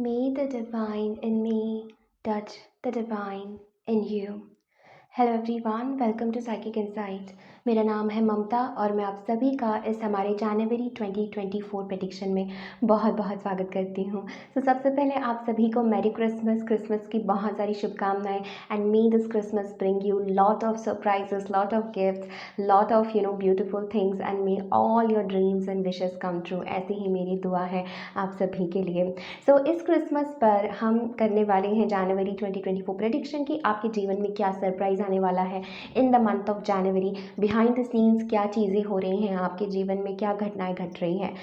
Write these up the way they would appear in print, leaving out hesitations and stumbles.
May the divine in me touch the divine in you. Hello everyone, welcome to psychic insight. मेरा नाम है ममता और मैं आप सभी का इस हमारे जनवरी 2024 प्रेडिक्शन में बहुत बहुत स्वागत करती हूँ। तो सबसे पहले आप सभी को मैरी क्रिसमस की बहुत सारी शुभकामनाएं and may this Christmas bring you lot of surprises, lot of gifts, lot of beautiful things and may all your dreams and wishes come true. ऐसी ही मेरी दुआ है आप सभी के लिए। सो इस क्रिसमस पर हम करने वाले हैं जनवरी 2024 प्रेडिक्शन की आपके जीवन में क्या सरप्राइज आने वाला है in the month of January. Behind the scenes क्या चीज़ें हो रही हैं आपके जीवन में, क्या घटनाएं घट रही हैं।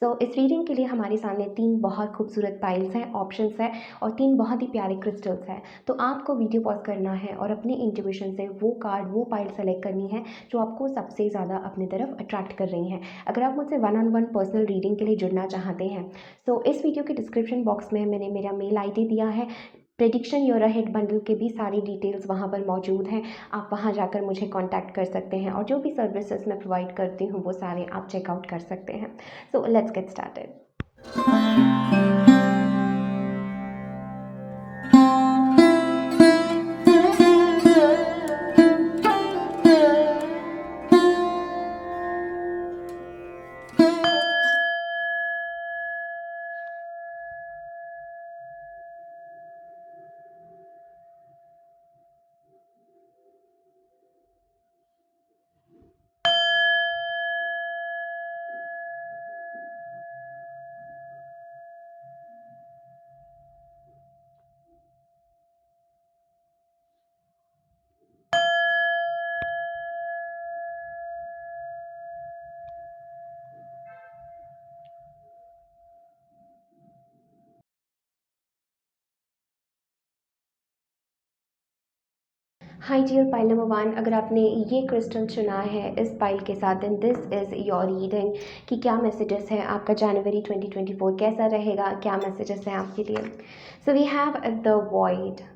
सो इस रीडिंग के लिए हमारे सामने 3 बहुत खूबसूरत पाइल्स हैं, ऑप्शंस हैं और 3 बहुत ही प्यारे क्रिस्टल्स हैं। तो आपको वीडियो पॉज करना है और अपने इंट्यूशन से वो कार्ड, वो पाइल सेलेक्ट करनी है जो आपको सबसे ज़्यादा अपनी तरफ अट्रैक्ट कर रही हैं। अगर आप मुझसे 1-on-1 पर्सनल रीडिंग के लिए जुड़ना चाहते हैं तो इस वीडियो के डिस्क्रिप्शन बॉक्स में मैंने मेरा मेल आईडी दिया है। प्रेडिक्शन योर अहेड बंडल के भी सारी डिटेल्स वहाँ पर मौजूद हैं। आप वहाँ जाकर मुझे कांटेक्ट कर सकते हैं और जो भी सर्विसेज मैं प्रोवाइड करती हूँ वो सारे आप चेकआउट कर सकते हैं। So let's get started. Hi dear pile number 1, अगर आपने ये क्रिस्टल चुना है इस पाइल के साथ then this is your reading कि क्या मैसेजेस हैं आपका जनवरी 2024 कैसा रहेगा, क्या मैसेजेस हैं आपके लिए। So we have the void,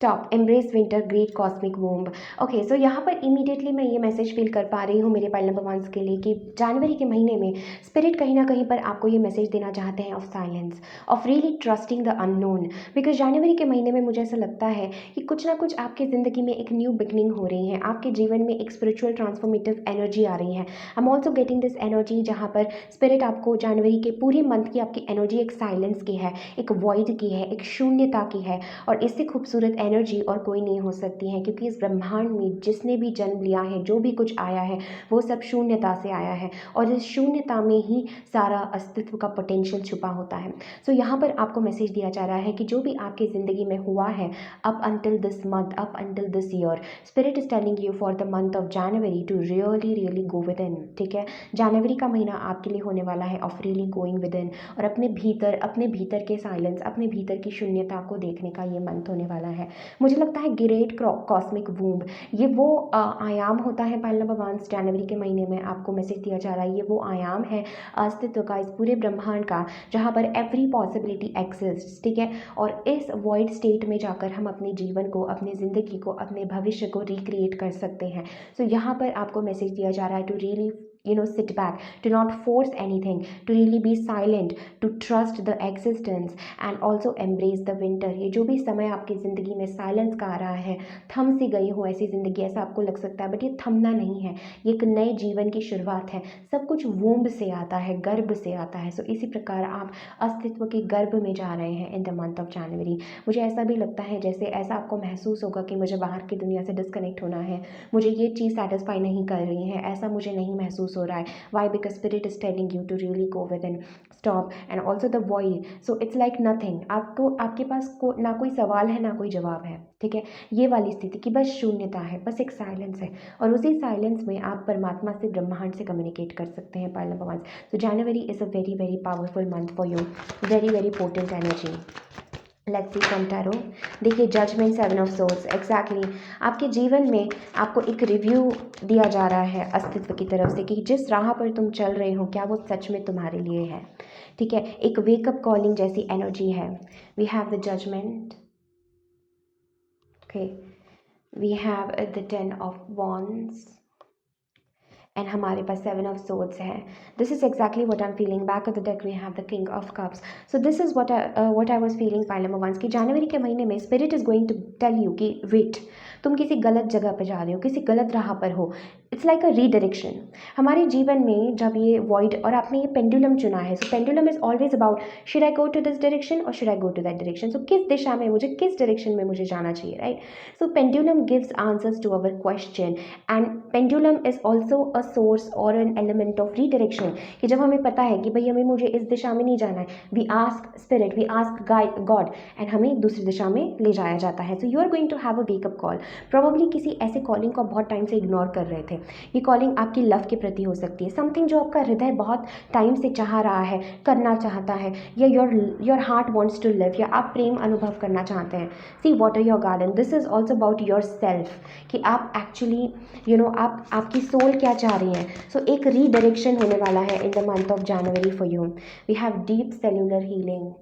stop, embrace winter, great cosmic womb. Okay, so यहाँ पर इमीडिएटली मैं ये मैसेज फील कर पा रही हूँ मेरे पाइल नंबर 1 के लिए कि जनवरी के महीने में स्पिरिट कहीं ना कहीं पर आपको ये मैसेज देना चाहते हैं of silence, of really trusting the unknown. Because जनवरी के महीने में मुझे ऐसा लगता है कि कुछ ना कुछ आपकी ज़िंदगी में एक न्यू बिगनिंग हो रही है, आपके जीवन में एक स्पिरिचुअल ट्रांसफॉर्मेटिव एनर्जी आ रही है। I am also getting this energy जहाँ पर स्पिरिट आपको जनवरी के पूरे मंथ की आपकी एनर्जी एक साइलेंस की है, एक वॉइड की है, एक शून्यता की है और इससे खूबसूरत एनर्जी और कोई नहीं हो सकती है। क्योंकि इस ब्रह्मांड में जिसने भी जन्म लिया है, जो भी कुछ आया है वो सब शून्यता से आया है और इस शून्यता में ही सारा अस्तित्व का पोटेंशियल छुपा होता है। सो यहाँ पर आपको मैसेज दिया जा रहा है कि जो भी आपकी ज़िंदगी में हुआ है up until this month, up until this year, spirit is telling you for the month of January to really go within. ठीक है, जनवरी का महीना आपके लिए होने वाला है of really going with in और अपने भीतर के साइलेंस, अपने भीतर की शून्यता को देखने का ये मंथ होने वाला है। मुझे लगता है ग्रेट कॉस्मिक वूम्ब, ये वो आयाम होता है पाइल नंबर 1 जनवरी के महीने में आपको मैसेज दिया जा रहा है। ये वो आयाम है अस्तित्व का, इस पूरे ब्रह्मांड का जहाँ पर एवरी पॉसिबिलिटी एक्सिस्ट। ठीक है, और इस वॉइड स्टेट में जाकर हम अपने जीवन को, अपनी ज़िंदगी को, अपने भविष्य को रिक्रिएट कर सकते हैं। सो यहाँ पर आपको मैसेज दिया जा रहा है to really sit back, to not force anything, to really be silent, to trust the existence and also embrace the winter। ये जो भी समय आपकी ज़िंदगी में साइलेंस का आ रहा है, थम सी गई हो ऐसी ज़िंदगी, ऐसा आपको लग सकता है, बट ये थमना नहीं है, ये एक नए जीवन की शुरुआत है। सब कुछ वूम्ब से आता है, गर्भ से आता है। सो इसी प्रकार आप अस्तित्व के गर्भ में जा रहे हैं इन द मंथ ऑफ जनवरी। मुझे ऐसा भी लगता है जैसे ऐसा आपको महसूस होगा कि मुझे बाहर की दुनिया से डिस्कनेक्ट होना है, मुझे ये चीज़ सेटिस्फाई नहीं कर रही है, ऐसा मुझे नहीं महसूस हो रहा है। Why? Because spirit is telling you to really go within, stop and also the void. So it's like nothing, आपको आपके पास ना कोई सवाल है ना कोई जवाब है। ठीक है, ये वाली स्थिति कि बस शून्यता है, बस एक साइलेंस है और उसी साइलेंस में आप परमात्मा से, ब्रह्मांड से कम्युनिकेट कर सकते हैं pile number 1। So January is a very very powerful month for you, very very potent energy. Let's see from tarot. देखिए जजमेंट, 7 ऑफ सोर्ड्स, एग्जैक्टली आपके जीवन में आपको एक रिव्यू दिया जा रहा है अस्तित्व की तरफ से कि जिस राह पर तुम चल रहे हो क्या वो सच में तुम्हारे लिए है। ठीक है, एक वेकअप कॉलिंग जैसी एनर्जी है। We have the judgement, okay, we have the 10 of wands and हमारे पास 7 ऑफ सोर्ड्स है. This is exactly what I am feeling. Back of the deck we have the king of cups. So this is what I was feeling pile number 1 कि जनवरी के महीने में spirit is going to tell you कि wait, तुम किसी गलत जगह पर जा रहे हो, किसी गलत राह पर हो. It's like a redirection. हमारे जीवन में जब ये वॉइड और आपने ये पेंडुलम चुना है, so pendulum is always about should I go to this direction और should I go to that direction. So किस दिशा में मुझे, किस डायरेक्शन में मुझे जाना चाहिए, right. So pendulum gives answers to our question and pendulum is also a source और एन एलिमेंट ऑफ रीडायरेक्शन. कि जब हमें पता है कि भाई हमें मुझे इस दिशा में नहीं जाना है, we ask spirit, we ask guide god and हमें दूसरी दिशा में ले जाया जाता है. So you are going to have a wakeup call. Probably किसी ऐसे कॉलिंग को बहुत टाइम से इग्नोर कर रहे थे. ये कॉलिंग आपकी लव के प्रति हो सकती है, समथिंग जो आपका हृदय बहुत टाइम से चाह रहा है, करना चाहता है, या your heart wants to live, या आप प्रेम अनुभव करना चाहते हैं. See water your garden. This is also about your self कि आप एक्चुअली आप आपकी सोल क्या चाह रही हैं. सो एक रीडायरेक्शन होने वाला है in the month of January for you. We have deep cellular healing,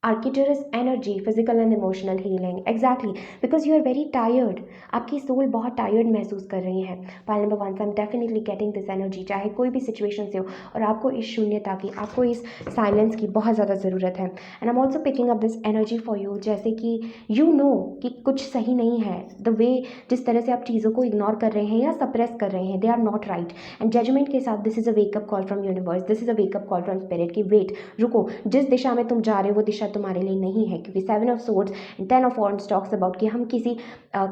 Arcturus energy, physical and emotional healing. Exactly because you are very tired. आपकी सोल बहुत टायर्ड महसूस कर रही है. Pile number 1, I am definitely getting this energy, चाहे कोई भी situation से हो, और आपको इस शून्यता की, आपको इस साइलेंस की बहुत ज़्यादा ज़रूरत है. And I am also picking up this energy for you, जैसे कि यू नो कि कुछ सही नहीं है. द वे जिस तरह से आप चीज़ों को इग्नोर कर रहे हैं या सप्रेस कर रहे हैं, they are not right. And judgement के साथ this is a wakeup call from universe, this is a wakeup call from spirit कि वेट, रुको, जिस दिशा में तुम जा रहे हो वो दिशा तुम्हारे लिए नहीं है. क्योंकि 7 of swords and 10 of wands talks about कि हम किसी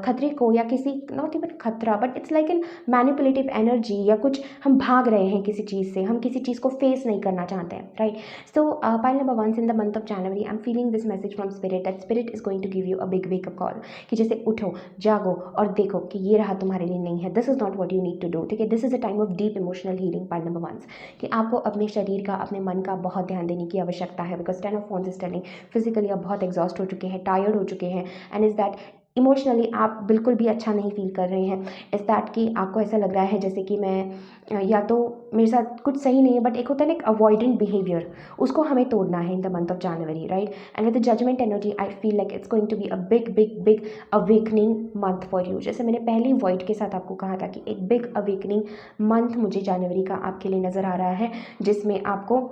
खतरे को, या किसी नॉट इवन खतरा but it's like an manipulative energy, या कुछ हम भाग रहे हैं किसी चीज़ से, हम किसी चीज़ को फेस नहीं करना चाहते हैं, right. So pile number 1, in the month of January I am feeling this message from spirit that spirit is going to give you a big wakeup call कि जैसे उठो, जागो और देखो कि ये राह तुम्हारे लिए नहीं है. This is not what you need to do. ठीक है, this is a time of deep emotional healing. Pile number 1 कि आपको अपने शरीर का, अपने मन का बहुत ध्यान देने की आवश्यकता है. Because 10 of wands is telling physically आप बहुत एग्जॉस्ट हो चुके हैं, टायर्ड हो चुके हैं. एंड इज दैट इमोशनली आप बिल्कुल भी अच्छा नहीं फील कर रहे हैं. इस दैट कि आपको ऐसा लग रहा है जैसे कि मैं या तो मेरे साथ कुछ सही नहीं है, बट एक होता है ना एक अवॉइडेंट बिहेवियर, उसको हमें तोड़ना है in the month of January, right. And with the judgement energy I feel like it's going to be a big big big awakening month for you. जैसे मैंने पहली वॉइड के साथ आपको कहा था कि एक बिग अवेकनिंग मंथ मुझे जनवरी का आपके लिए नज़र आ रहा है, जिसमें आपको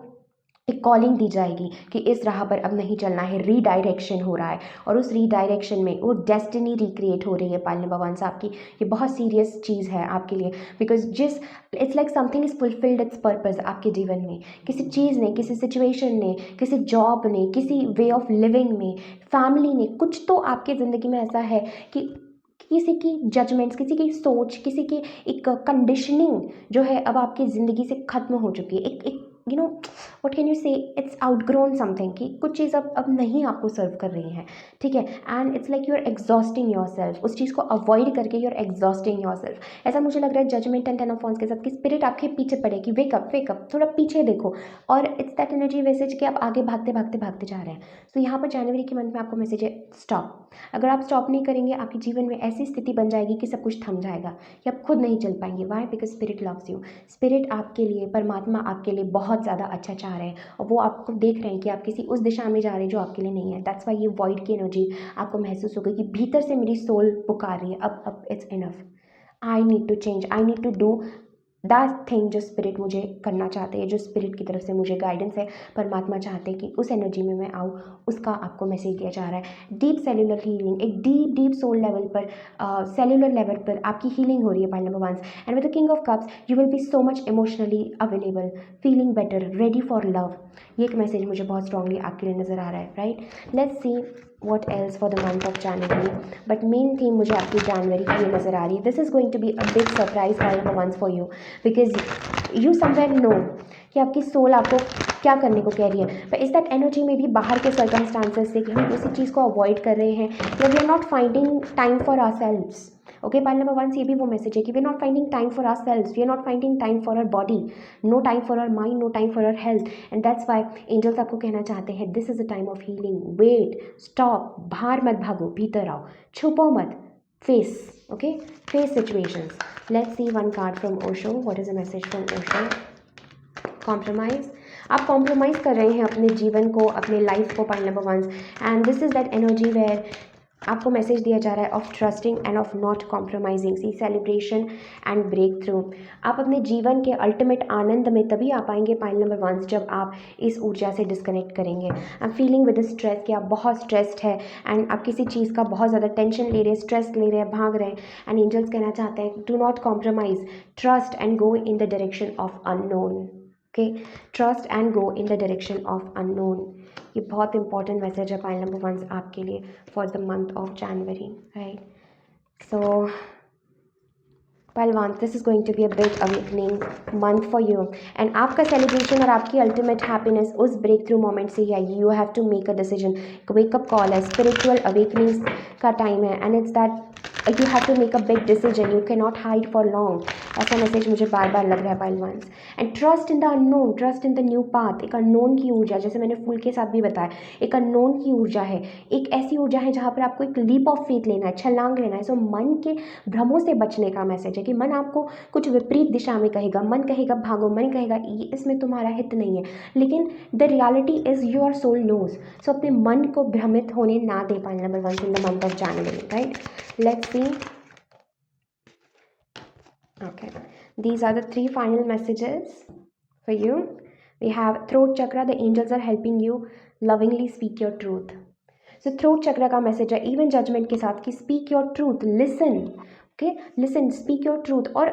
एक कॉलिंग दी जाएगी कि इस राह पर अब नहीं चलना है. रीडायरेक्शन हो रहा है, और उस रीडायरेक्शन में वो डेस्टिनी रिक्रिएट हो रही है. पाइल नंबर 1 साहब की ये बहुत सीरियस चीज़ है आपके लिए. Because it's like something is fulfilled it's purpose आपके जीवन में. किसी चीज़ ने, किसी सिचुएशन ने, किसी जॉब ने, किसी वे ऑफ लिविंग में, फैमिली ने, कुछ तो आपकी ज़िंदगी में ऐसा है कि किसी की जजमेंट्स, किसी की सोच, किसी की एक कंडीशनिंग जो है अब आपकी ज़िंदगी से ख़त्म हो चुकी है. एक you know what can you से, इट्स आउटग्रोन समथिंग कि कुछ चीज़ अब नहीं आपको सर्व कर रही हैं. ठीक है, and it's like you are exhausting yourself. उस चीज़ को अवॉइड करके you are exhausting yourself. ऐसा मुझे लग रहा है जजमेंट एंड 10 ऑफ वॉन्ड्स के साथ कि स्पिरिट आपके पीछे पड़े कि वेकअप वेकअप, थोड़ा पीछे देखो. और इट्स दैट एनर्जी मैसेज कि आप आगे भागते भागते भागते जा रहे हैं. तो यहाँ पर जनवरी के मंथ में आपको मैसेज है स्टॉप. अगर आप स्टॉप नहीं करेंगे, आपके जीवन में ऐसी स्थिति बन जाएगी कि सब कुछ थम जाएगा, कि आप खुद नहीं चल पाएंगे. Why? Because spirit loves you. Spirit आपके लिए, परमात्मा आपके लिए बहुत ज़्यादा अच्छा चाह रहे हैं, और वो आपको देख रहे हैं कि आप किसी उस दिशा में जा रहे हैं जो आपके लिए नहीं है. दैट्स वाई ये वॉइड की एनर्जी आपको महसूस होगी कि भीतर से मेरी सोल पुकार रही है, अब it's enough. I need to change, I need to do that thing जो स्पिरिट मुझे करना चाहते हैं, जो स्पिरिट की तरफ से मुझे गाइडेंस है. परमात्मा चाहते हैं कि उस एनर्जी में मैं आऊँ, उसका आपको मैसेज दिया जा रहा है. डीप सेल्यूलर हीलिंग, एक डीप डीप सोल लेवल पर, सेल्यूलर लेवल पर आपकी हीलिंग हो रही है. Point number 1 and with the king of cups you will B so much emotionally available, feeling better, ready for love. ये एक मैसेज मुझे बहुत स्ट्रांगली आपके लिए नज़र आ रहा है, right. Let's C what else for the month of January, but main theme मुझे आपकी जनवरी की ये नज़र आ रही है. This is going to be a big surprise all at once for you, because you somewhere know कि आपकी सोल आपको क्या करने को कह रही है. पर इस दैट एनर्जी में भी बाहर के सर्कमस्टांसेस से कि हम किसी चीज़ को अवॉइड कर रहे हैं, या we are not finding time for ourselves. Okay, pile number 1 ये भी वो मैसेज है कि we are not finding time for ourselves, we are not finding time for our body, no time for our mind, no time for our health. And that's why angels आपको कहना चाहते हैं this is a time of healing. Wait, stop, बाहर मत भागो, भीतर आओ, छुपो मत, face. Okay, face situations. Let's see one card from Osho. What is a message from Osho? Compromise. आप कॉम्प्रोमाइज़ कर रहे हैं अपने जीवन को, अपने लाइफ को. Point number 1 and this is that energy where आपको मैसेज दिया जा रहा है of trusting and of not compromising, see celebration and breakthrough. आप अपने जीवन के अल्टीमेट आनंद में तभी आ पाएंगे पाइल नंबर 1 जब आप इस ऊर्जा से डिस्कनेक्ट करेंगे। आई एम फीलिंग विद स्ट्रेस कि आप बहुत स्ट्रेस्ड है एंड आप किसी चीज़ का बहुत ज़्यादा टेंशन ले रहे हैं, स्ट्रेस ले रहे हैं, भाग रहे हैं। एंड एंजल्स कहना चाहते हैं do not compromise, trust and go in the direction of unknown. Okay, trust and go in the direction of unknown. ये बहुत इंपॉर्टेंट मैसेज है पाइल नंबर 1 आपके लिए for the month of January, right. So pile 1, this is going to be a big awakening month for you and आपका celebration और आपकी ultimate happiness उस breakthrough moment से ही आएगी। You have to make a decision, wake up call है, spiritual awakening का time है and it's that you have to make a big decision, you can not hide for long. ऐसा message मुझे बार बार लग रहा है pile 1। And trust in the unknown, trust in the new path. एक अननोन की ऊर्जा, जैसे मैंने फूल के साथ भी बताया, एक अननोन की ऊर्जा है, एक ऐसी ऊर्जा है जहाँ पर आपको एक लीप ऑफ फेथ लेना है, छलांग लेना है। सो मन के भ्रमों से बचने का मैसेज है कि मन आपको कुछ विपरीत दिशा में कहेगा, मन कहेगा भागो, मन कहेगा ये इसमें तुम्हारा हित नहीं है, लेकिन the reality is your soul knows. So अपने मन को भ्रमित होने ना दे pile number 1 in the month of January, right. Let's see. Okay, these are the 3 final messages for you. We have throat chakra, the angels are helping you lovingly speak your truth. So throat chakra का message है even judgement के साथ कि speak your truth, listen, okay, listen, speak your truth. और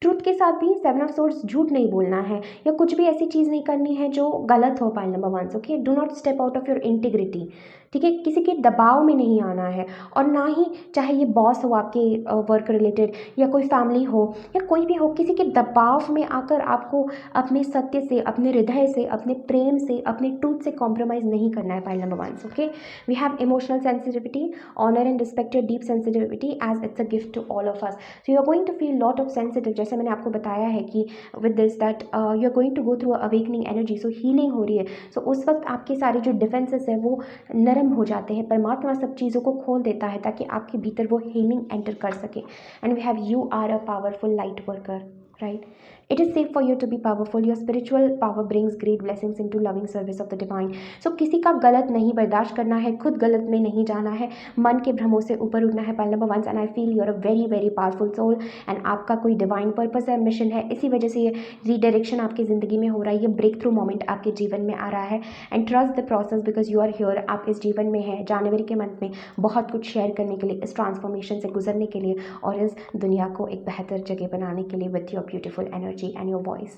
truth के साथ भी 7 of swords, झूठ नहीं बोलना है या कुछ भी ऐसी चीज़ नहीं करनी है जो गलत हो pile number 1। Okay, do not step out of your integrity, ठीक है। किसी के दबाव में नहीं आना है और ना ही चाहे ये बॉस हो आपके वर्क रिलेटेड या कोई फैमिली हो या कोई भी हो, किसी के दबाव में आकर आपको अपने सत्य से, अपने हृदय से, अपने प्रेम से, अपने ट्रूथ से कॉम्प्रोमाइज़ नहीं करना है pile number 1। Okay, we have emotional sensitivity, honour and respect your deep sensitivity as it's a gift to all of us. So you are going to feel lot of sensitive, जैसे मैंने आपको बताया है कि with this that you are going to go through awakening energy. So healing हो रही है। सो उस वक्त आपके सारे जो डिफेंसेस है वो नरम हो जाते हैं। परमात्मा सब चीज़ों को खोल देता है ताकि आपके भीतर वो हीलिंग एंटर कर सके। And we have you are a powerful light worker, right. It is safe for you to be powerful. Your spiritual power brings great blessings into loving service of the divine. So किसी का गलत नहीं बर्दाश्त करना है, खुद गलत में नहीं जाना है, मन के भ्रमों से ऊपर उठना है pile number 1। And I feel you are a very very powerful soul and आपका कोई डिवाइन पर्पस है, मिशन है। इसी वजह से ये रीडायरेक्शन आपकी ज़िंदगी में हो रहा है, ये ब्रेक थ्रू मोमेंट आपके जीवन में आ रहा है। And trust the process because you are here, आप इस जीवन में हैं जनवरी के मंथ में बहुत कुछ शेयर करने के लिए, इस ट्रांसफॉर्मेशन से गुजरने के लिए और इस दुनिया को एक बेहतर जगह बनाने के लिए with your beautiful energy and your voice.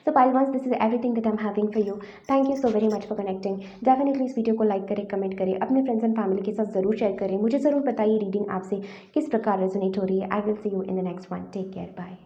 So pile ones, this is everything that I'm having for you. Thank you so very much for connecting. Definitely इस वीडियो को लाइक करें, कमेंट करें, अपने फ्रेंड्स एंड फैमिली के साथ ज़रूर share करें। मुझे ज़रूर बताइए रीडिंग आपसे किस प्रकार रेजोनेट हो रही है। I will see you in the next one. Take care, bye.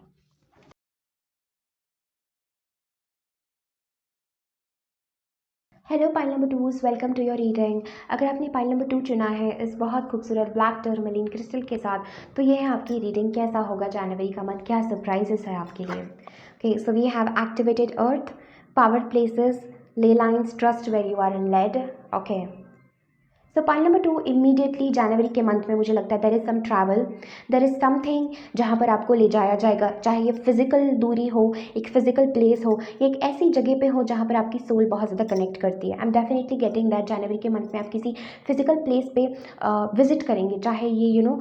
Hello pile number 2, welcome to your reading. अगर आपने पाइल नंबर 2 चुना है इस बहुत खूबसूरत ब्लैक टर्मलिन क्रिस्टल के साथ, तो ये है आपकी रीडिंग। कैसा होगा जनवरी का मंथ, क्या सरप्राइजेस है आपके लिए। Okay, so we have activated earth, power places, ley lines, trust where you are in led. Okay, so point number 2, immediately जनवरी के मंथ में मुझे लगता है there is some travel, there is something जहाँ पर आपको ले जाया जाएगा, चाहे ये फिजिकल दूरी हो, एक फिजिकल प्लेस हो, एक ऐसी जगह पे हो जहाँ पर आपकी सोल बहुत ज़्यादा कनेक्ट करती है। I am definitely getting that जनवरी के मंथ में आप किसी फिजिकल प्लेस पे विजिट करेंगे, चाहे ये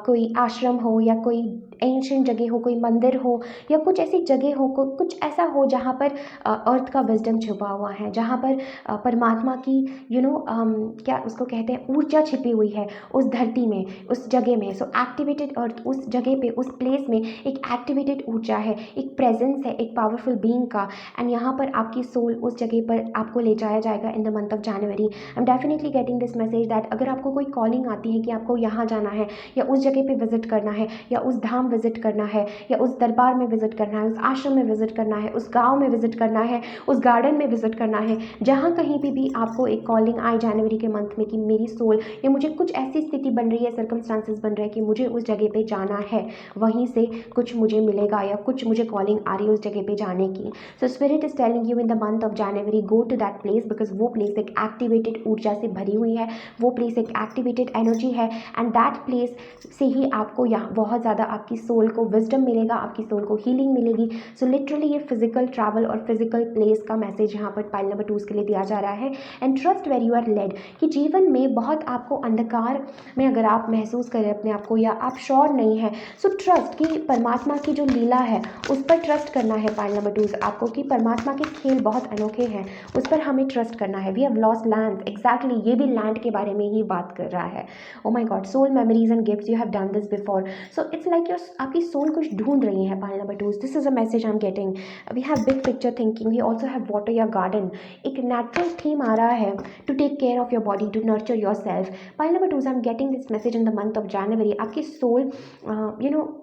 कोई आश्रम हो या कोई एंशिएंट जगह हो, कोई मंदिर हो या कुछ ऐसी जगह हो, कुछ ऐसा हो जहाँ पर अर्थ का विजडम छुपा हुआ है, जहाँ पर परमात्मा की क्या उसको कहते हैं, ऊर्जा छिपी हुई है उस धरती में, उस जगह में। सो एक्टिवेटेड अर्थ, उस जगह पे, उस प्लेस में एक एक्टिवेटेड ऊर्जा है, एक प्रेजेंस है, एक पावरफुल बीइंग का। एंड यहाँ पर आपकी सोल उस जगह पर आपको ले जाया जाएगा इन the month of January. I am definitely getting this message that अगर आपको कोई कॉलिंग आती है कि आपको यहाँ जाना है या उस जगह पे विजिट करना है या उस धाम विजिट करना है या उस दरबार में विजिट करना है, उस आश्रम में विजिट करना है, उस गाँव में विजिट करना है, उस गार्डन में विजिट करना है, जहाँ कहीं भी आपको एक कॉलिंग आए जनवरी के मंथ में कि मेरी सोल या मुझे कुछ ऐसी स्थिति बन रही है, सर्कमस्टांसेस बन रहे हैं कि मुझे उस जगह पे जाना है, वहीं से कुछ मुझे मिलेगा या कुछ मुझे कॉलिंग आ रही है उस जगह पे जाने की। So spirit is telling you in the month of January go to that place because वो प्लेस एक एक्टिवेटेड ऊर्जा से भरी हुई है, वो प्लेस एक एक्टिवेटेड एनर्जी है एंड दैट प्लेस से ही आपको यहाँ बहुत ज़्यादा आपकी आपकी सोल को विजडम मिलेगा, आपकी सोल को हीलिंग मिलेगी। सो लिटरली ये फिजिकल ट्रैवल और फिजिकल प्लेस का मैसेज यहाँ पर पाइल नंबर 2 के लिए दिया जा रहा है। And trust where you are led, कि जीवन में बहुत आपको अंधकार में अगर आप महसूस करें अपने आप को, या आप श्योर नहीं है, सो ट्रस्ट कि परमात्मा की जो लीला है उस पर ट्रस्ट करना है पाइल नंबर 2 आपको, कि परमात्मा के खेल बहुत अनोखे हैं, उस पर हमें ट्रस्ट करना है। We have lost land, exactly ये भी लैंड के बारे में ही बात कर रहा है। Oh my god, soul memories and gifts, you have done this before. So it's like your आपकी सोल कुछ ढूंढ रही है pile number 2। This is a message I am getting. We have big picture thinking, we also have water या garden. एक natural theme आ रहा है to take care of your body, to nurture your self. Pile number 2 I am getting this message in the month of जनवरी। आपकी soul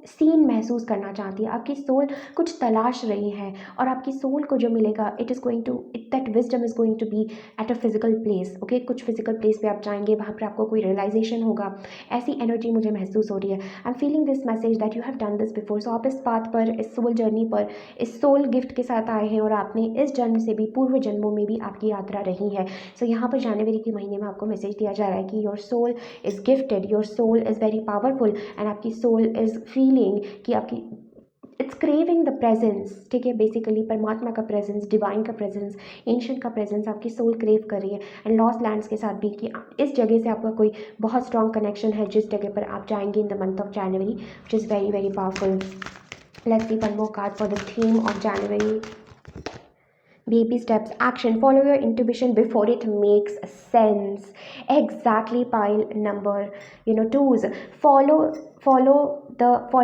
scene महसूस करना चाहती है, आपकी सोल कुछ तलाश रही है, और आपकी सोल को जो मिलेगा it is going to, that wisdom is going to be at a physical place. Okay, कुछ फिजिकल प्लेस पे आप जाएंगे, वहाँ पर आपको कोई रियलाइजेशन होगा, ऐसी एनर्जी मुझे महसूस हो रही है। I am feeling this message that you have done this before. So आप इस पाथ पर, इस सोल जर्नी पर, इस सोल गिफ्ट के साथ आए हैं, और आपने इस जन्म से भी, पूर्व जन्मों में भी आपकी यात्रा रही है। सो यहाँ पर जनवरी के महीने में आपको मैसेज दिया जा रहा है कि your soul is gifted, your soul is very powerful, and आपकी सोल इज़ फीलिंग कि आपकी इट्स क्रेविंग द प्रेजेंस। ठीक है, बेसिकली परमात्मा का प्रेजेंस, डिवाइन का प्रेजेंस, एंशिएंट का प्रेजेंस आपकी सोल क्रेव कर रही है। एंड लॉस्ट लैंड्स के साथ भी, कि इस जगह से आपका कोई बहुत स्ट्रॉन्ग कनेक्शन है जिस जगह पर आप जाएंगे इन the month of January, which is very very powerful. Let's see one more card for the theme of January. Baby steps, action, follow your intuition before it makes sense. Exactly, pile number 2s. Follow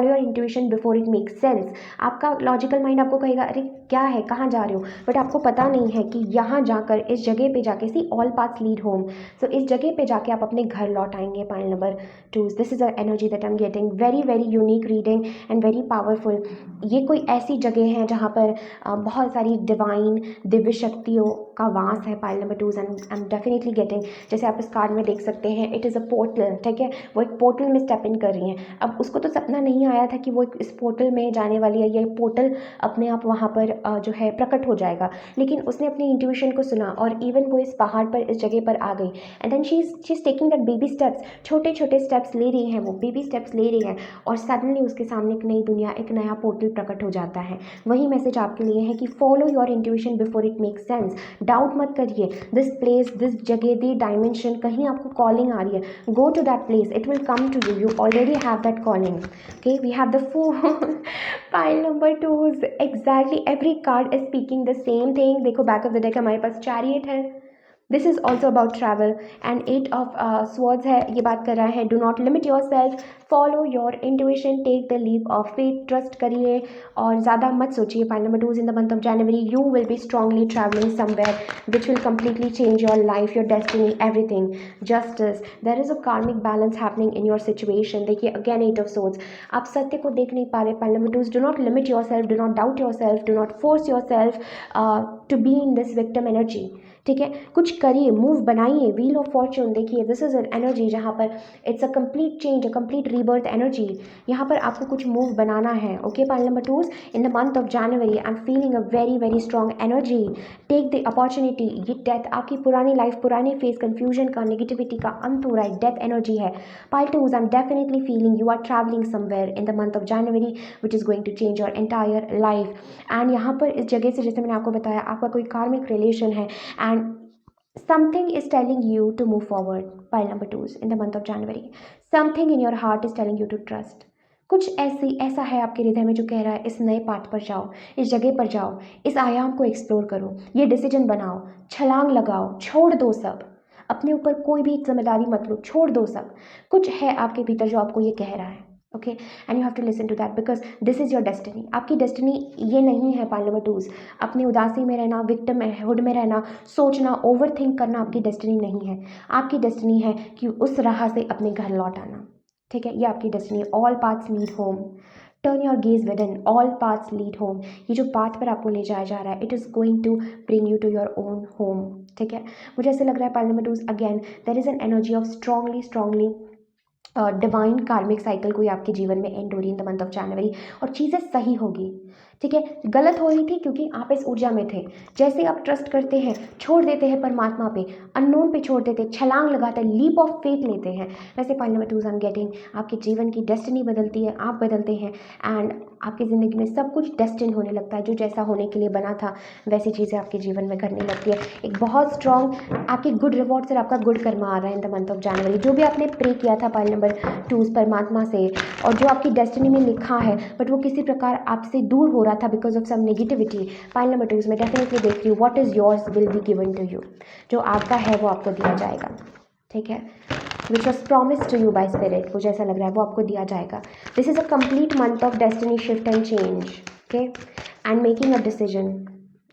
your intuition before it makes sense. आपका logical mind आपको कहेगा अरे क्या है, कहाँ जा रहे हो, बट आपको पता नहीं है कि यहाँ जाकर, इस जगह पे जाके, see all paths lead home. सो इस जगह पे जाके आप अपने घर लौट आएंगे pile number 2। This is a energy that I am getting, very very unique reading and very powerful. ये कोई ऐसी जगह है जहाँ पर बहुत सारी डिवाइन दिव्य शक्तियों का वास है pile number 2 and I am definitely getting, जैसे आप इस कार्ड में देख सकते हैं, इट इज़ अ पोर्टल। ठीक है, वो एक पोर्टल में स्टेप इन कर रही हैं। अब उसको तो सपना नहीं आया था कि वो इस पोर्टल में जाने वाली है, ये पोर्टल अपने आप वहाँ पर जो है प्रकट हो जाएगा, लेकिन उसने अपनी इंट्यूशन को सुना, और इवन वो इस पहाड़ पर, इस जगह पर आ गई। And then she is taking that baby steps, छोटे छोटे स्टेप्स ले रही हैं, वो बेबी स्टेप्स ले रही है, और सडनली उसके सामने एक नई दुनिया, एक नया पोर्टल प्रकट हो जाता है। वही मैसेज आपके लिए है कि follow your intuition before it make sense. Doubt मत करिए, दिस प्लेस, दिस जगह, दी डायमेंशन, कहीं आपको कॉलिंग आ रही है, go to that place, it will come to you. You already have that calling. Okay, we have the fool. Pile number 2 is exactly every card is speaking the same thing. देखो back of the deck हमारे पास chariot है, this is also about travel, and 8 of swords है, ये बात कर रहा है do not limit your self, follow your intuition, take the leap of faith, trust करिए और ज़्यादा मत सोचिए। Pile number 2 in the month of January, you will be strongly travelling somewhere which will completely change your life, your destiny, everything. Justice, there is a karmic balance happening in your situation. देखिए again 8 of swords, आप सत्य को देख नहीं पा रहे। Pile number 2, do not limit yourself, do not doubt yourself, do not force yourself to be in this victim energy. ठीक है, कुछ करिए, मूव बनाइए। व्हील ऑफ फॉर्च्यून देखिए, दिस इज एन एनर्जी जहाँ पर it's a complete change, a complete rebirth energy. यहाँ पर आपको कुछ मूव बनाना है। Okay pile number 2 in the month of January I am feeling a very very strong energy, take the opportunity. ये death, आपकी पुरानी लाइफ, पुरानी फेस, कंफ्यूजन का, नेगेटिविटी का अंत हो रहा है, डेथ एनर्जी है। Pile 2 I am definitely feeling you are travelling somewhere in the month of January which is going to change your entire life. And यहाँ पर इस जगह से, जैसे मैंने आपको बताया, आपका कोई कार्मिक रिलेशन है, and something is telling you to move forward. Pile number 2 in the month of January, something in your heart is telling you to trust. कुछ ऐसा है आपके हृदय में जो कह रहा है इस नए पाथ पर जाओ, इस जगह पर जाओ, इस आयाम को एक्सप्लोर करो, ये डिसीजन बनाओ, छलांग लगाओ, छोड़ दो सब, अपने ऊपर कोई भी जिम्मेदारी मत लो, छोड़ दो सब। कुछ है आपके भीतर जो आपको ये कह रहा है। Okay, and you have to listen to that because this is your destiny. आपकी डेस्टिनी ये नहीं है पाइल नंबर 2 अपनी उदासी में रहना, विक्टिम हुड में रहना, सोचना, ओवर थिंक करना आपकी डेस्टिनी नहीं है। आपकी डेस्टिनी है कि उस राह से अपने घर लौट आना। ठीक है, ये आपकी destiny. All paths lead home, turn your gauge with in, all paths lead home. ये जो पाथ पर आपको ले जाया जा रहा है, it is going to bring you to your own home. ठीक है, मुझे ऐसे लग रहा है pile number 2 again there is an energy of strongly divine karmic cycle कोई आपके जीवन में एंड हो रही in the month of January, और चीज़ें सही होगी। ठीक है, गलत हो रही थी क्योंकि आप इस ऊर्जा में थे। जैसे आप ट्रस्ट करते हैं, छोड़ देते हैं परमात्मा पे, अननोन पे छोड़ देते हैं, छलांग लगाते हैं, लीप ऑफ फेथ लेते हैं, वैसे point number 2 I am getting आपके जीवन की डेस्टिनी बदलती है, आप बदलते हैं एंड आपकी ज़िंदगी में सब कुछ डेस्टिन होने लगता है। जो जैसा होने के लिए बना था वैसी चीज़ें आपके जीवन में घटने लगती है। एक बहुत स्ट्रॉन्ग आपके गुड रिवॉर्ड्स और आपका गुड कर्मा आ रहा है इन द मंथ ऑफ जनवरी। जो भी आपने प्रे किया था पॉइंट नंबर 2 परमात्मा से, और जो आपकी डेस्टिनी में लिखा है बट वो किसी प्रकार आपसे दूर हो रहा था because of some negativity, pile number 2 में डेफिनेटली देख रही हूँ what is yours will be given to you. जो आपका है वो आपको दिया जाएगा, ठीक है, which was promise to you by spirit, मुझे ऐसा लग रहा है वो आपको दिया जाएगा। This is a complete month of destiny shift and change, okay, and making a decision.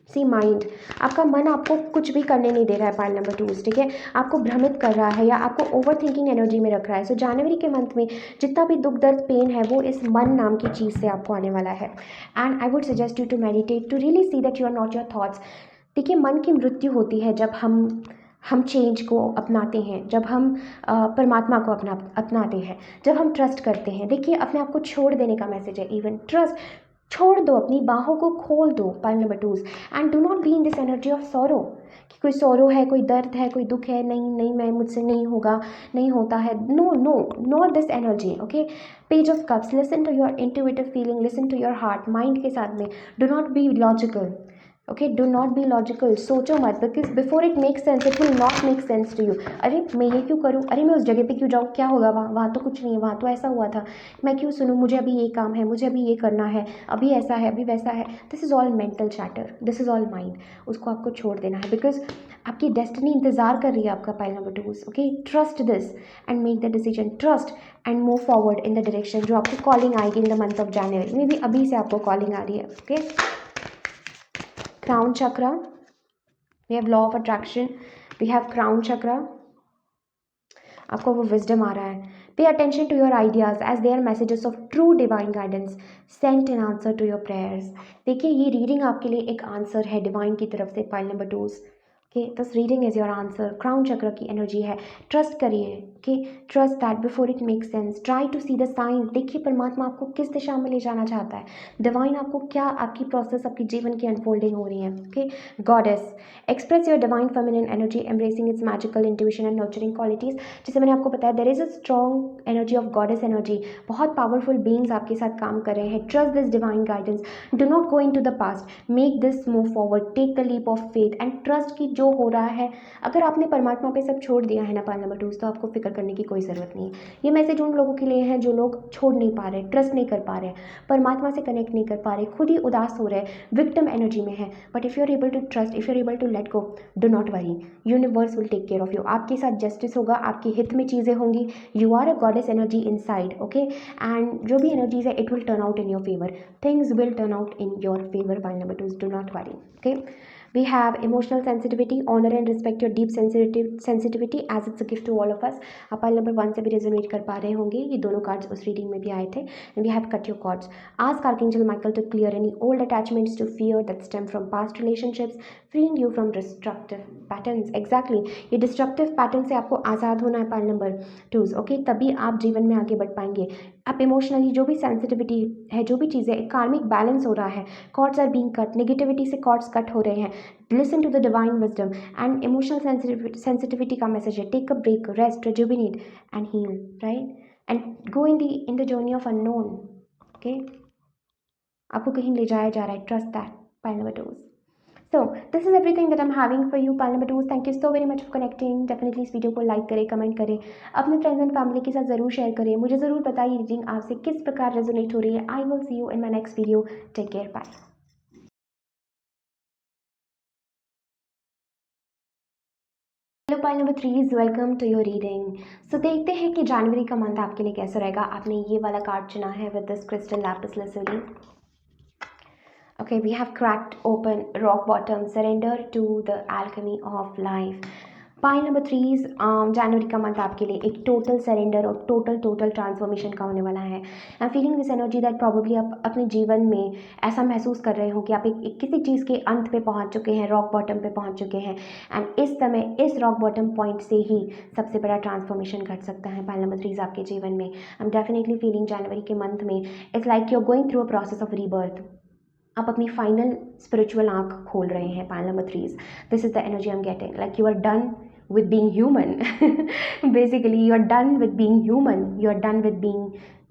See mind, आपका मन आपको कुछ भी करने नहीं दे रहा है पाइल नंबर 2, ठीक है, आपको भ्रमित कर रहा है या आपको ओवर थिंकिंग एनर्जी में रख रहा है। सो जनवरी के मंथ में जितना भी दुख दर्द पेन है वो इस मन नाम की चीज़ से आपको आने वाला है। And I would suggest you to meditate to really see that you are not your thoughts. देखिए, मन की मृत्यु होती है जब हम चेंज को अपनाते हैं, जब हम परमात्मा को अपनाते हैं, जब हम ट्रस्ट करते हैं। देखिए, अपने आप को छोड़ देने का मैसेज है। इवन ट्रस्ट, छोड़ दो, अपनी बाहों को खोल दो, pile number 2, and do not B in this energy of sorrow कि कोई सॉरो है, कोई दर्द है, कोई दुख है, नहीं नहीं मैं मुझसे नहीं होगा, नहीं होता है। No no, not this energy, okay. Page of cups, listen to your intuitive feeling, listen to your heart, mind के साथ में। Do not be logical, okay, do not be logical. सोचो मत, because before it make sense it will not make sense to you. अरे मैं ये क्यों करूँ, अरे मैं उस जगह पे क्यों जाऊँ, क्या होगा वहाँ, वहाँ तो कुछ नहीं है, वहाँ तो ऐसा हुआ था, मैं क्यों सुनूँ, मुझे अभी ये काम है, मुझे अभी ये करना है, अभी ऐसा है, अभी वैसा है। This is all mental chatter, this is all mind. उसको आपको छोड़ देना है बिकॉज आपकी डेस्टिनी इंतजार कर रही है आपका, pile number 2, okay. Trust this and make the decision, trust and move forward in the direction जो आपको कॉलिंग आएगी इन द मंथ ऑफ जनवरी में। भी अभी से आपको कॉलिंग आ रही है, okay. Crown chakra, we have law of attraction, we have crown chakra, आपको वो विजडम आ रहा है। Pay attention to your ideas as they are messages of true divine guidance sent in answer to your prayers. देखिए, ये reading आपके लिए एक answer है डिवाइन की तरफ से, pile number 2, okay. This reading is your answer. Crown chakra की एनर्जी है, ट्रस्ट करिए, okay, trust that before it make sense, try to see the science. देखिए, परमात्मा आपको किस दिशा में ले जाना चाहता है, डिवाइन आपको क्या, आपकी प्रोसेस, आपकी जीवन की अनफोल्डिंग हो रही है, okay. Goddess, express your divine feminine energy, embracing its magical intuition and nurturing qualities. जैसे मैंने आपको बताया, there is a strong energy of goddess energy, बहुत पावरफुल बीइंग्स आपके साथ काम कर रहे हैं। Trust this divine guidance, do not go in to the past, make this move forward, take the leap of faith and trust की जो हो रहा है। अगर आपने परमात्मा पे सब छोड़ दिया है ना, पाइल नंबर 2, तो आपको फिक्र करने की कोई ज़रूरत नहीं है। ये मैसेज उन लोगों के लिए है जो लोग छोड़ नहीं पा रहे, ट्रस्ट नहीं कर पा रहे, परमात्मा से कनेक्ट नहीं कर पा रहे, खुद ही उदास हो रहे, विक्टिम एनर्जी में है। But if you are able to trust, if you are able to let go, do not worry, universe will take care of you. आपके साथ जस्टिस होगा, आपके हित में चीज़ें होंगी। You are a goddess energy inside, okay, and जो भी एनर्जीज है it will turn out in your favour, things will turn out in your favour, pile number 2, do not worry, okay. We have emotional sensitivity, honor and respect your deep sensitivity as it's a gift to all of us. आप pile number 1 से भी resonate कर पा रहे होंगे, ये दोनों cards उस रीडिंग में भी आए थे। And we have cut your cords. Ask Archangel Michael to clear any old attachments to fear that stem from past relationships, freeing you from destructive patterns. Exactly, ये डिस्ट्रक्टिव पैटर्न से आपको आज़ाद होना है, पाइल नंबर 2, ओके, तभी आप जीवन में आगे बढ़ पाएंगे। आप इमोशनली जो भी सेंसिटिविटी है, जो भी चीज़ें, एक कार्मिक बैलेंस हो रहा है, cords are being cut, negativity से कॉर्ड्स कट हो रहे हैं। Listen to the divine wisdom and emotional sensitivity का मैसेज है, take a break, rest, rejuvenate and heal, right, and go in the journey of unknown, okay. आपको कहीं ले जाया जा रहा है, trust that, pile number 2। So this is everything that I'm having for you, pile number 2। Thank you so very much for connecting. Definitely इस video को like करें, कमेंट करें, अपने फ्रेंड्स एंड फैमिली के साथ ज़रूर शेयर करें। मुझे ज़रूर बताइए रीडिंग आपसे किस प्रकार रेजोनेट हो रही है। I will see you in my next video. Take care, bye. Hello pile number 3, welcome to your reading. So देखते हैं कि जनवरी का मंथ आपके लिए कैसा रहेगा। आपने ये वाला कार्ड चुना है with this crystal Lapis lazuli. Okay, we have cracked open rock bottom, surrender to the alchemy of life. Pile number 3, जनवरी का मंथ आपके लिए एक टोटल सरेंडर और टोटल ट्रांसफॉर्मेशन का होने वाला है। I am feeling this energy that probably आप अपने जीवन में ऐसा महसूस कर रहे हो कि आप एक किसी चीज़ के अंत पे पहुंच चुके हैं, रॉक बॉटम पे पहुंच चुके हैं, एंड इस समय इस रॉक बॉटम पॉइंट से ही सबसे बड़ा ट्रांसफॉर्मेशन घट सकता है। पाइल नंबर 3 आपके जीवन में, आई एम डेफिनेटली फीलिंग जनवरी के मंथ में it's like you are going through a process of rebirth. आप अपनी फाइनल स्पिरिचुअल आंख खोल रहे हैं। Pile number 3, this is the energy I am getting, like you are done with being human. Basically you are done with being human, you are done with being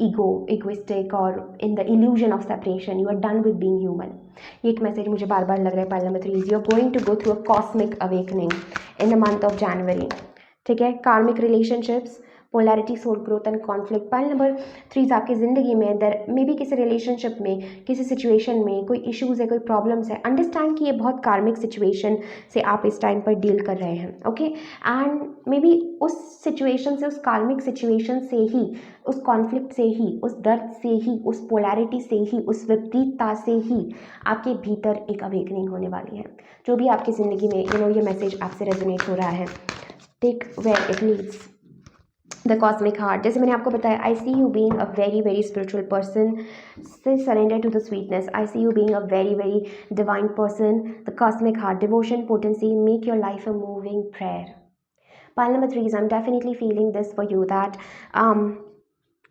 egoistic or in the illusion of separation, you are done with being human. ये एक message मुझे बार बार लग रहा है pile number 3, you are going to go through a cosmic awakening in the month of January. ठीक है, karmic relationships, polarity, soul growth and conflict. Pile number 3 आपकी ज़िंदगी में दर मे बी किसी रिलेशनशिप में, किसी सिचुएशन में कोई इश्यूज़ है, कोई प्रॉब्लम्स है। अंडरस्टैंड कि ये बहुत कार्मिक सिचुएशन से आप इस टाइम पर डील कर रहे हैं। ओके, एंड मे बी उस सिचुएशन से, उस कार्मिक सिचुएशन से ही, उस कॉन्फ्लिक्ट से ही, उस दर्द से ही, उस पोलैरिटी से ही, उस विपरीतता से ही आपके भीतर एक अवेकनिंग होने वाली है। जो भी आपकी ज़िंदगी में ये मैसेज आपसे रेजोनेट हो रहा है, take where it leads. The cosmic heart, जैसे मैंने आपको बताया, I see you being a very very spiritual person, से surrender to the sweetness. I see you being a very very divine person. The cosmic heart, devotion, potency, make your life a moving prayer. Pile number 3 is I'm definitely feeling this for you that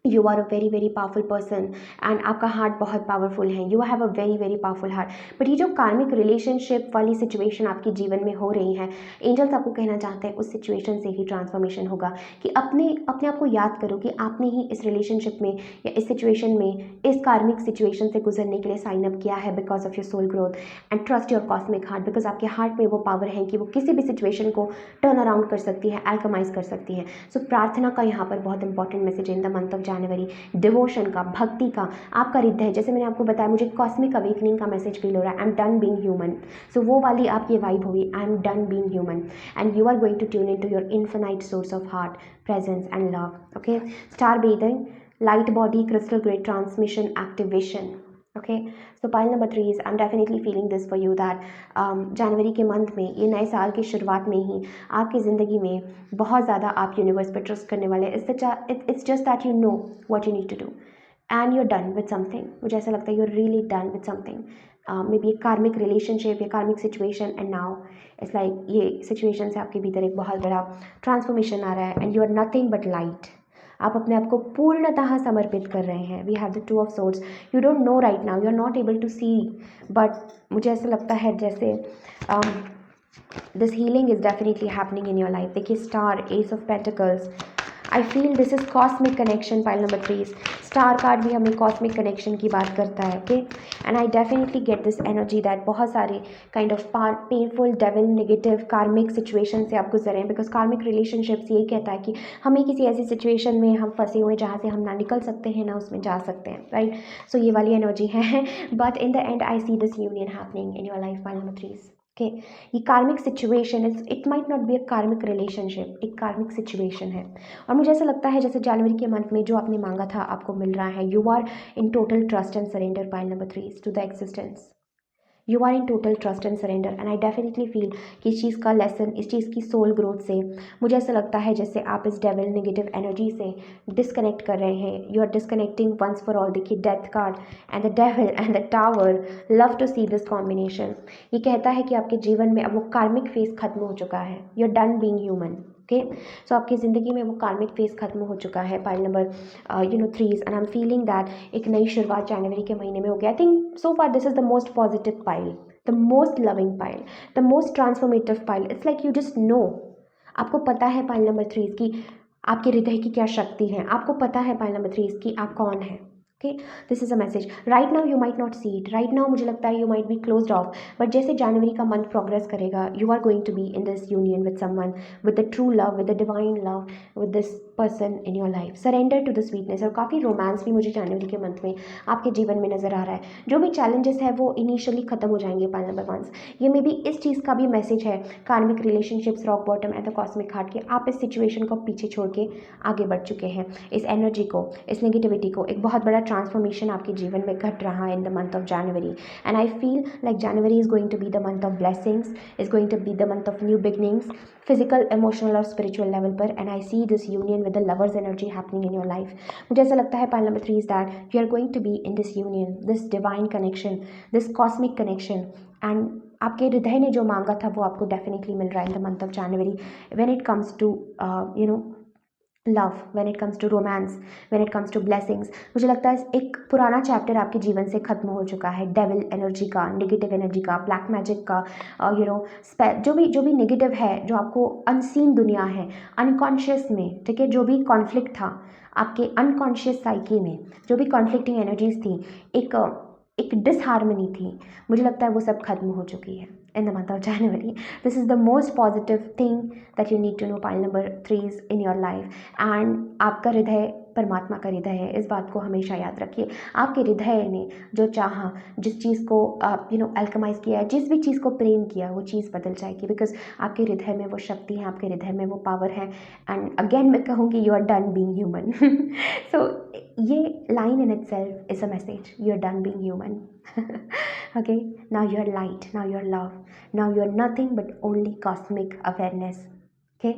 you are a very very powerful person and आपका heart बहुत powerful है, you have a very very powerful heart। But ये जो कार्मिक relationship वाली situation आपके जीवन में हो रही है, एंजल्स आपको कहना चाहते हैं उस सिचुएशन से ही ट्रांसफॉर्मेशन होगा। कि अपने आप को याद करो कि आपने ही इस रिलेशनशिप में या इस सिचुएशन में, इस कार्मिक सिचुएशन से गुजरने के लिए साइन अप किया है because of your soul growth. And trust your cosmic heart, because आपके हार्ट में वो पावर है कि वो किसी भी सिचुएशन को टर्न अराउंड कर सकती है, एल्कमाइज कर सकती है। सो प्रार्थना का यहाँ पर बहुत important message in the month of January, devotion का, भक्ति का, आपका हृदय, जैसे मैंने आपको बताया मुझे कॉस्मिक अवेकनिंग का मैसेज फील हो रहा है। I am done being human. So वो वाली आपकी वाइब होगी, I am done being human and you are going to tune into your infinite source of heart presence and love. Okay, star bathing, light body, crystal grid transmission activation. Okay, so pile number 3 is I'm definitely feeling this for you that जनवरी के month में, ये नए साल की शुरुआत में ही आपकी ज़िंदगी में बहुत ज़्यादा आप यूनिवर्स पर ट्रस्ट करने वाले हैं। It's just that you know what you need to do and you are done with something. मुझे ऐसा लगता है you are really done with something, maybe एक कार्मिक रिलेशनशिप या karmic situation, and now it's like ये situation से आपके भीतर एक बहुत बड़ा ट्रांसफॉर्मेशन आ रहा है and you are nothing but light. आप अपने आप को पूर्णतः समर्पित कर रहे हैं। We have the 2 of swords, you don't know right now, you are not able to see, but मुझे ऐसा लगता है जैसे this healing is definitely happening in your life. देखिए star, ace of pentacles, I feel this is cosmic connection. Pile number 3, star card भी हमें cosmic connection की बात करता है। Okay, and I definitely get this energy that बहुत सारे kind of painful, devil, negative, कार्मिक सिचुएशन से आप गुजर रहे हैं। बिकॉज कार्मिक रिलेशनशिप्स यही कहता है कि हमें किसी ऐसी सिचुएशन में हम फंसे हुए जहाँ से हम ना निकल सकते हैं ना उसमें जा सकते हैं, राइट। सो ये वाली एनर्जी है, but in the end I see this union happening in your life. Pile number 3, okay, ये कार्मिक situation it might not be a कार्मिक रिलेशनशिप, एक कार्मिक सिचुएशन है। और मुझे ऐसा लगता है जैसे जनवरी के मंथ में जो आपने मांगा था आपको मिल रहा है। You are in total trust and surrender, pile number 3, to the existence. You are in total trust and surrender and I definitely feel कि इस चीज़ का लेसन, इस चीज़ की सोल ग्रोथ से मुझे ऐसा लगता है जैसे आप इस डेविल, नेगेटिव एनर्जी से डिस्कनेक्ट कर रहे हैं। You are disconnecting once for all. देखिए death card and the devil and the tower, love to see this combination. ये कहता है कि आपके जीवन में अब वो कार्मिक फेज खत्म हो चुका है। You are done being human. Okay, so आपकी ज़िंदगी में वो कार्मिक फेज खत्म हो चुका है। Pile number 3 and I am feeling that एक नई शुरुआत जनवरी के महीने में हो गया। I think so far this is the most positive pile, the most loving pile, the most transformative pile. It's like you just know, आपको पता है पाइल नंबर 3 की आपके हृदय की क्या शक्ति है, आपको पता है पाइल नंबर 3 की आप कौन है। Okay, this is a message. Right now you might not see it, right now मुझे लगता है you might be closed off, but जैसे जनवरी का मंथ प्रोग्रेस करेगा you are going to be in this union with someone, with the true love, with the divine love, with this person in your life. Surrender to the sweetness, और काफ़ी romance भी मुझे जनवरी के month में आपके जीवन में नजर आ रहा है। जो भी चैलेंजेस है वो इनिशियली खत्म हो जाएंगे। पाइल नंबर 1, ये मे बी इस चीज़ का भी मैसेज है karmic relationships, rock bottom and the cosmic heart के, आप इस सिचुएशन को पीछे छोड़ के आगे बढ़ चुके हैं। इस एनर्जी को, इस नेगेटिविटी को, एक बहुत बड़ा ट्रांसफॉर्मेशन आपके जीवन में घट रहा है in the month of January. And I feel like January is going to be the month of blessings, is going to be the month of new beginnings, physical, emotional और स्पिरिचुअल लेवल पर। And I see this union with the lovers energy happening in your life. मुझे ऐसा लगता है pile number 3 is that you are going to be in this union, this divine connection, this cosmic connection, and आपके हृदय ने जो मांगा था वो आपको डेफिनेटली मिल रहा है in the month of January when it comes to love, when it comes to romance, when it comes to blessings, मुझे लगता है एक पुराना चैप्टर आपके जीवन से खत्म हो चुका है। डेविल एनर्जी का, नेगेटिव एनर्जी का, ब्लैक मैजिक का, जो भी नेगेटिव है, जो आपको अनसीन दुनिया है, अनकॉन्शियस में, ठीक है, जो भी कॉन्फ्लिक्ट था आपके अनकॉन्शियस साइकी में, जो भी कॉन्फ्लिक्टिंग एनर्जीज थी, एक एक डिसहार्मनी थी, मुझे लगता है वो सब खत्म हो चुकी है in the month of January. This is the most positive thing that you need to know, pile number 3 in your life. And आपका हृदय परमात्मा का हृदय है, इस बात को हमेशा याद रखिए। आपके हृदय ने जो चाहा, जिस चीज़ को अल्कमाइज किया है, जिस भी चीज़ को प्रेम किया, वो चीज़ बदल जाएगी, बिकॉज आपके हृदय में वो शक्ति है, आपके हृदय में वो पावर है। एंड अगेन मैं कहूँगी, you are done being human. So ये line in itself is a message, you are done being human. Okay, now you are light, now you are love, now you are nothing but only cosmic awareness. Okay,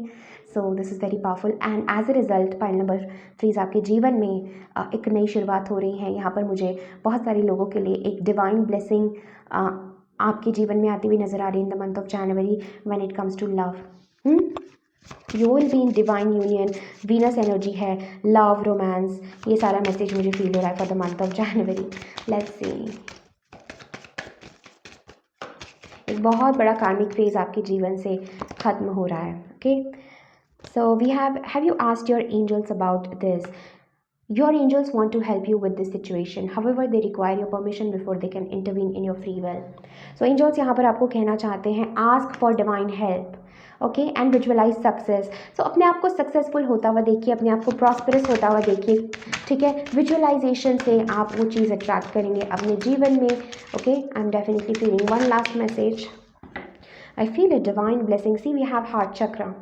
so this is very powerful and as a result pile number 3 आपके जीवन में एक नई शुरुआत हो रही है। यहाँ पर मुझे बहुत सारे लोगों के लिए एक डिवाइन ब्लेसिंग आपके जीवन में आती हुई नजर आ रही है in the month of January when it comes to love. You will be in divine union, Venus energy है, लव, रोमांस, ये सारा मैसेज मुझे फील हो रहा है for the month of January. Let's see, एक बहुत बड़ा कार्मिक फेज आपके जीवन से खत्म हो रहा है। Okay, so we have you asked your angels about this? Your angels want to help you with this situation. However, they require your permission before they can intervene in your free will. So angels यहाँ पर आपको कहना चाहते हैं, ask for divine help. Okay, and visualise success. So अपने आप को successful होता हुआ देखिए, अपने आप को प्रॉस्परस होता हुआ देखिए, ठीक है। विजुअलाइजेशन से आप वो चीज़ अट्रैक्ट करेंगे अपने जीवन में। Okay, I am definitely feeling one last message. I feel a divine blessing. See, we have heart chakra.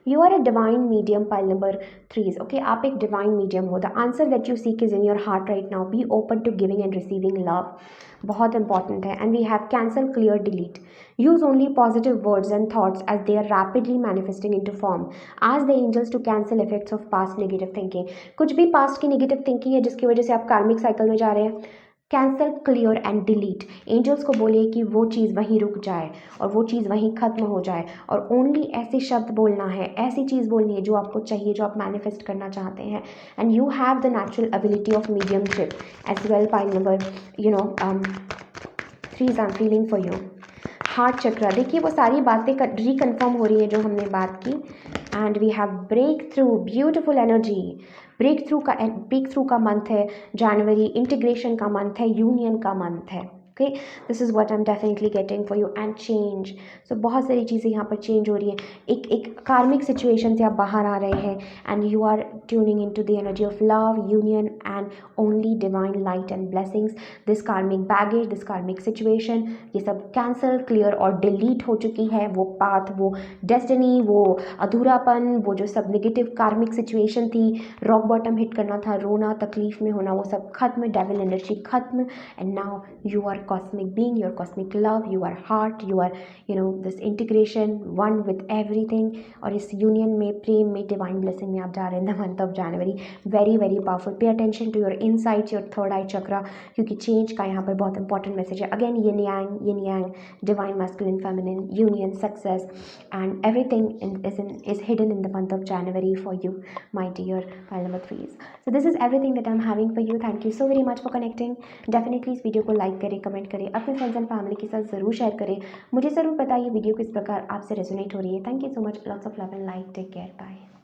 You are a divine medium, pile number 3. Okay, आप एक divine medium हो। The answer that you seek is in your heart right now. Be open to giving and receiving love. बहुत important है। And we have cancel, clear, delete. Use only positive words and thoughts as they are rapidly manifesting into form. Ask the angels to cancel effects of past negative thinking. कुछ भी past की negative thinking है जिसकी वजह से आप कार्मिक cycle में जा रहे हैं, cancel, clear and delete. Angels को बोलिए कि वो चीज़ वहीं रुक जाए और वो चीज़ वहीं ख़त्म हो जाए, और ओनली ऐसे शब्द बोलना है, ऐसी चीज़ बोलनी है जो आपको चाहिए, जो आप मैनिफेस्ट करना चाहते हैं। And you have the natural ability of mediumship as well, pile number 3 I am feeling for you. Heart chakra, देखिए वो सारी बातें रिकन्फर्म हो रही है जो हमने बात की। And we have breakthrough, beautiful energy. Breakthrough का मंथ है जनवरी, इंटीग्रेशन का मंथ है, यूनियन का मंथ है। Okay, this is what I am definitely getting for you. And change, so बहुत सारी चीज़ें यहाँ पर चेंज हो रही हैं। एक कार्मिक सिचुएशन से आप बाहर आ रहे हैं and you are tuning in to the energy of love, union and only divine light and blessings. This karmic baggage, this karmic situation, ये सब कैंसल, क्लियर और डिलीट हो चुकी है। वो पाथ, वो डेस्टिनी, वो अधूरापन, वो जो सब नेगेटिव कार्मिक सिचुएशन थी, रॉक बॉटम हिट करना था, रोना, तकलीफ में होना, वो सब खत्म, डेविल एनर्जी खत्म। And now you are cosmic being, you are cosmic love, you are heart, you are this integration, one with everything। और इस यूनियन में, प्रेम में, डिवाइन ब्लेसिंग में आप जा रहे हैं the month of January. Very very powerful. Pay attention to your insights, your third eye chakra, क्योंकि चेंज का यहाँ पर बहुत इंपॉर्टेंट मैसेज है। अगेन ये yin yang, divine masculine feminine, union, success and everything is hidden in the month of January for you, my dear pile number 3s. So this is everything that I'm having for you. Thank you so very much for connecting. Definitely इस video को like करें, comment करें, अपने friends and family के साथ ज़रूर share करें। मुझे ज़रूर बताइए वीडियो किस प्रकार आपसे रेजोनेट हो रही है। Thank you so much, lots of love and like, take care, bye.